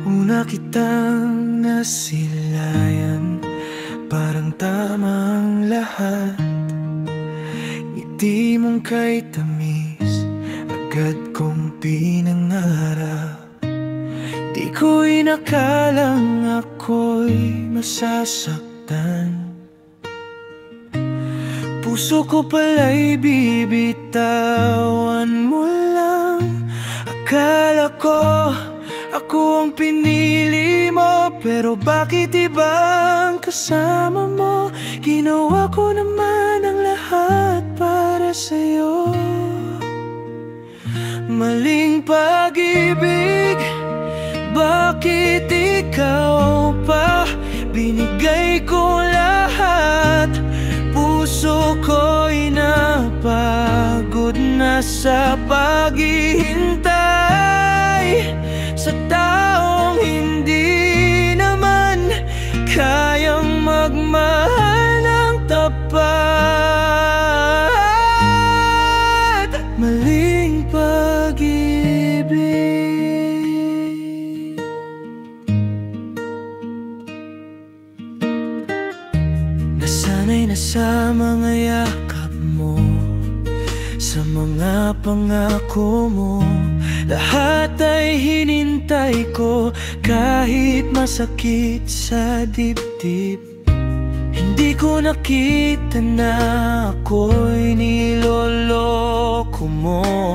Una kitang nasilayan, parang tamang lahat. Ngiti mong kay tamis, agad kong pinangarap. Di ko inakalang ako'y masasaktan. Puso ko pala'y bibitawan mo lang. Akala ko ako ang pinili mo, pero bakit ibang kasama mo? Ginawa ko naman ang lahat para sa'yo. Maling pag-ibig, bakit ikaw pa? Binigay ko lahat, puso ko'y napagod na sa paghihintay sa taong hindi naman kayang magmahal ng tapat. Maling pag-ibig. Nasanay na sa mga yakap mo, sa mga pangako mo. Lahat ay hinintay ko, kahit masakit sa dibdib. Hindi ko nakita na ako'y niloloko mo.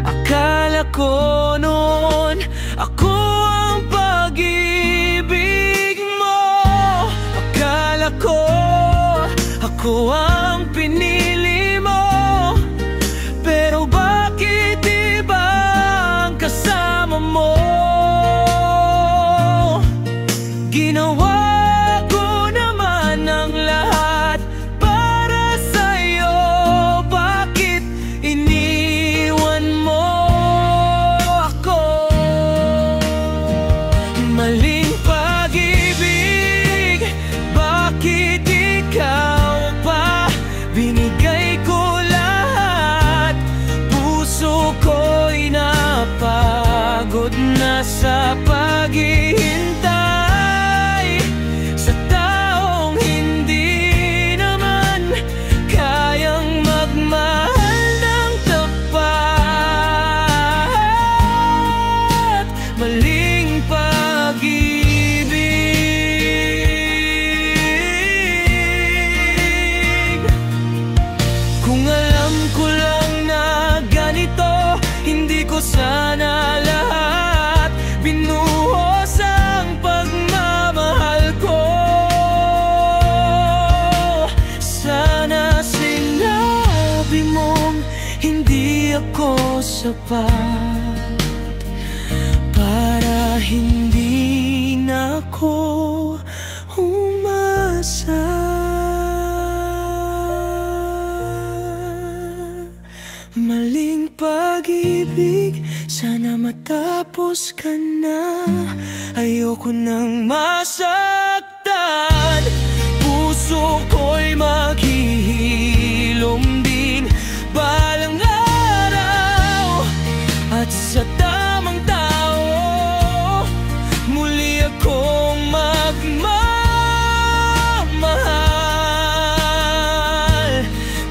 Akala ko noon ako ang pag-ibig mo. Akala ko ako ang pinili mo, pero bakit iba ang kasama mo? Ginawa ko naman ang lahat para sa'yo, bakit iniwan mo ako? Maling pag-ibig, bakit ikaw pa? Binigay ko lahat, puso ko'y napagod na sa paghihintay sa taong hindi naman kayang magmahal ng tapat. Maling pag-ibig. Kung alam ko lang na ganito, hindi ko sana lahat binuhos ang pagmamahal ko. Sana sinabi mong hindi ako sapat, para hindi na ako umasa. Maling pag-ibig, sana matapos ka na. Ayoko nang masaktan, puso ko'y maghihilom din balang araw. At sa tamang tao, muli akong magmamahal.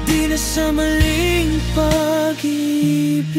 Di na sa maling pag-ibig.